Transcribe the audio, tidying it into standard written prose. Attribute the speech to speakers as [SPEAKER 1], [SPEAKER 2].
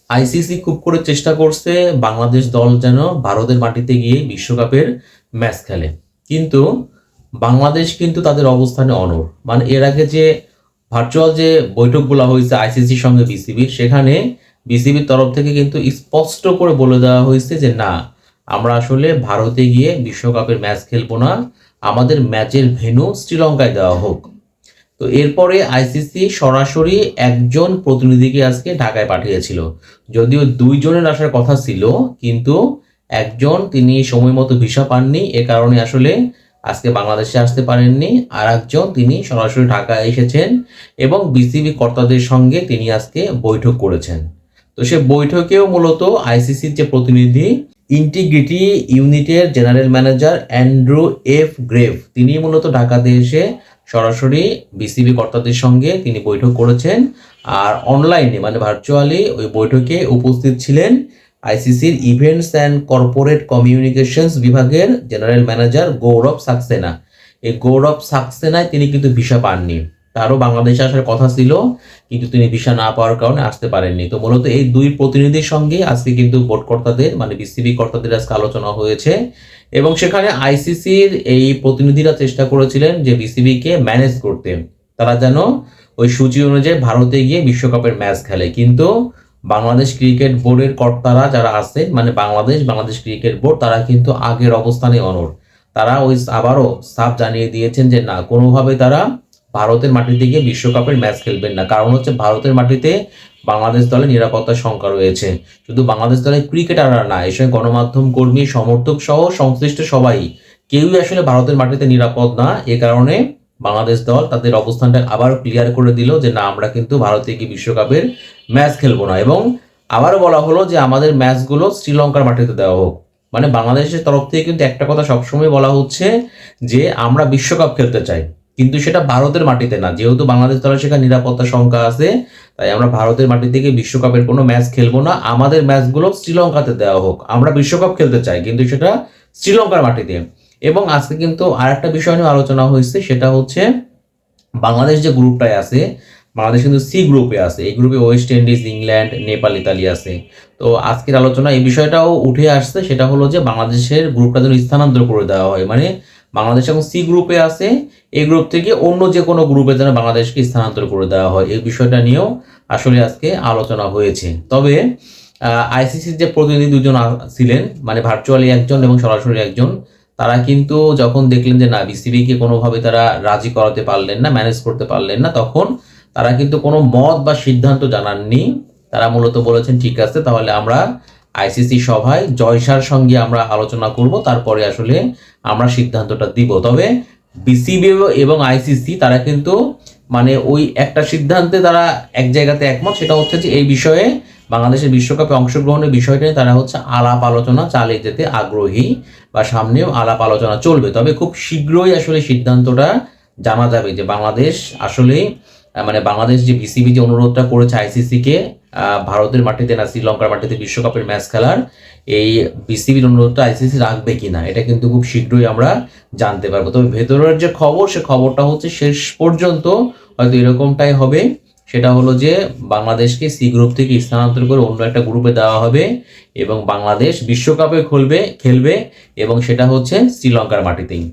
[SPEAKER 1] ICC খুব করে চেষ্টা করছে বাংলাদেশ দল যেন ভারতের মাটিতে গিয়ে বিশ্বকাপের ম্যাচ খেলে, কিন্তু বাংলাদেশ কিন্তু তাদের অবস্থানে অনড়। মানে এর আগে যে ভার্চুয়াল যে বৈঠকগুলো হয়েছে আইসিসির সঙ্গে বিসিবির, সেখানে বিসিবির তরফ থেকে কিন্তু স্পষ্ট করে বলে দেওয়া হয়েছে যে না, আমরা আসলে ভারতে গিয়ে বিশ্বকাপের ম্যাচ খেলবো না, আমাদের ম্যাচের ভেন্যু শ্রীলঙ্কায় দেওয়া হোক। তো এরপরে আইসিসি সরাসরি একজন প্রতিনিধিকে আজকে ঢাকায় পাঠিয়েছিল। যদিও দুইজনের আসার কথা ছিল, কিন্তু একজন তিনি সময় মতো ভিসা পাননি, এ কারণে আসলে আজকে বাংলাদেশে আসতে পারেননি। আর একজন তিনি সরাসরি ঢাকায় এসেছেন এবং বিসিবি কর্তাদের সঙ্গে তিনি আজকে বৈঠক করেছেন। তো সে বৈঠকেও মূলত আইসিসির যে প্রতিনিধি, ইন্টিগ্রিটি ইউনিটের general manager Andrew F grave, তিনি মূলত ঢাকাতে এসে সরাসরি বিসিবি কর্তাদের সঙ্গে তিনি বৈঠক করেছেন। আর অনলাইনে মানে ভার্চুয়ালি ওই বৈঠকে উপস্থিত ছিলেন আইসিসির ইভেন্টস অ্যান্ড কর্পোরেট কমিউনিকেশনস বিভাগের জেনারেল ম্যানেজার গৌরব সাক্সেনা। এই গৌরব সাক্সেনায় তিনি কিন্তু ভিসা পাননি, তারও বাংলাদেশে আসার কথা ছিল, কিন্তু তিনি ভিসা না পাওয়ার কারণে আসতে পারেননি। তো মূলত এই দুই প্রতিনিধির সঙ্গে আজকে কিন্তু বোর্ড কর্তাদের মানে বিসিবি কর্তাদের আজকে আলোচনা হয়েছে এবং সেখানে আইসিসির এই প্রতিনিধিরা চেষ্টা করেছিলেন যে বিসিবিকে ম্যানেজ করতে, তারা যেন ওই সূচি অনুযায়ী ভারতে গিয়ে বিশ্বকাপের ম্যাচ খেলে। কিন্তু বাংলাদেশ ক্রিকেট বোর্ডের কর্তারা যারা আছে মানে বাংলাদেশ ক্রিকেট বোর্ড, তারা কিন্তু আগের অবস্থানে অনড়। তারা ওই আবারও সাফ জানিয়ে দিয়েছেন যে না, কোনোভাবে তারা ভারতের মাটিতে গিয়ে বিশ্বকাপের ম্যাচ খেলবেন না। কারণ হচ্ছে ভারতের মাটিতে বাংলাদেশ দলের নিরাপত্তার শঙ্কা রয়েছে। শুধু বাংলাদেশ দলের ক্রিকেটাররা না, এর সঙ্গে গণমাধ্যম কর্মী, সমর্থক সহ সংশ্লিষ্ট সবাই, কেউই আসলে ভারতের মাটিতে নিরাপদ না। এ কারণে বাংলাদেশ দল তাদের অবস্থানটা আবার ক্লিয়ার করে দিল যে না, আমরা কিন্তু ভারতে গিয়ে বিশ্বকাপের ম্যাচ খেলবো না। এবং আবারও বলা হলো যে আমাদের ম্যাচগুলো শ্রীলঙ্কার মাটিতে দেওয়া হোক। মানে বাংলাদেশের তরফ থেকে কিন্তু একটা কথা সবসময় বলা হচ্ছে যে আমরা বিশ্বকাপ খেলতে চাই, কিন্তু সেটা ভারতের মাটিতে না। যেহেতু বাংলাদেশ দলের সেখানে নিরাপত্তা শঙ্কা আছে, তাই আমরা ভারতের মাটি থেকে বিশ্বকাপের কোনো ম্যাচ খেলবো না, আমাদের ম্যাচগুলো শ্রীলঙ্কাতে দেওয়া হোক। আমরা বিশ্বকাপ খেলতে চাই, কিন্তু সেটা শ্রীলঙ্কার মাটিতে। এবং আজকে কিন্তু আর একটা বিষয় নিয়ে আলোচনা হয়েছে, সেটা হচ্ছে বাংলাদেশ যে গ্রুপটায় আছে, বাংলাদেশ কিন্তু সি গ্রুপে আছে। এই গ্রুপে West Indies, England, Nepal, Italy আছে। তো আজকের আলোচনা এই বিষয়টাও উঠে আসছে, সেটা হলো যে বাংলাদেশের গ্রুপটা যেন স্থানান্তর করে দেওয়া হয়। মানে বাংলাদেশ এখন সি গ্রুপে আছে, এই গ্রুপ থেকে অন্য যে কোনো গ্রুপে যেন বাংলাদেশকে স্থানান্তর করে দেওয়া হয়, এই বিষয়টা নিয়েও আসলে আজকে আলোচনা হয়েছে। তবে আইসিসির যে প্রতিনিধি দুজন ছিলেন, মানে ভার্চুয়ালি একজন এবং সরাসরি একজন, তারা কিন্তু যখন দেখলেন যে না, বিসিবিকে কোনোভাবে তারা রাজি করাতে পারলেন না, ম্যানেজ করতে পারলেন না, তখন তারা কিন্তু কোনো মত বা সিদ্ধান্ত জানাননি। তারা মূলত বলেছেন ঠিক আছে, তাহলে আমরা আইসিসি সভায় জয়সার সঙ্গে আমরা আলোচনা করব, তারপরে আসলে আমরা সিদ্ধান্তটা দিব। তবে বিসিবি এবং আইসিসি তারা কিন্তু মানে ওই একটা সিদ্ধান্তে তারা এক জায়গাতে একমত, সেটা হচ্ছে যে এই বিষয়ে বাংলাদেশের বিশ্বকাপে অংশগ্রহণের বিষয়টা নিয়ে তারা হচ্ছে আলাপ আলোচনা চালিয়ে যেতে আগ্রহী, বা সামনেও আলাপ আলোচনা চলবে। তবে খুব শীঘ্রই আসলে সিদ্ধান্তটা জানা যাবে যে বাংলাদেশ আসলে মানে বাংলাদেশ যে বিসিবি যে অনুরোধটা করেছে আইসিসিকে ভারতের মাটিতে না শ্রীলঙ্কার মাটিতে বিশ্বকাপের ম্যাচ খেলার, এই বিসিবির অনুরোধটা আইসিসি রাখবে কিনা, এটা কিন্তু খুব শীঘ্রই আমরা জানতে পারবো। তবে ভেতরের যে খবর, সে খবরটা হচ্ছে শেষ পর্যন্ত হয়তো এরকমটাই হবে, সেটা হলো যে বাংলাদেশকে সি গ্রুপ থেকে স্থানান্তর করে অন্য একটা গ্রুপে দেওয়া হবে এবং বাংলাদেশ বিশ্বকাপে খেলবে এবং সেটা হচ্ছে শ্রীলঙ্কার মাটিতেই।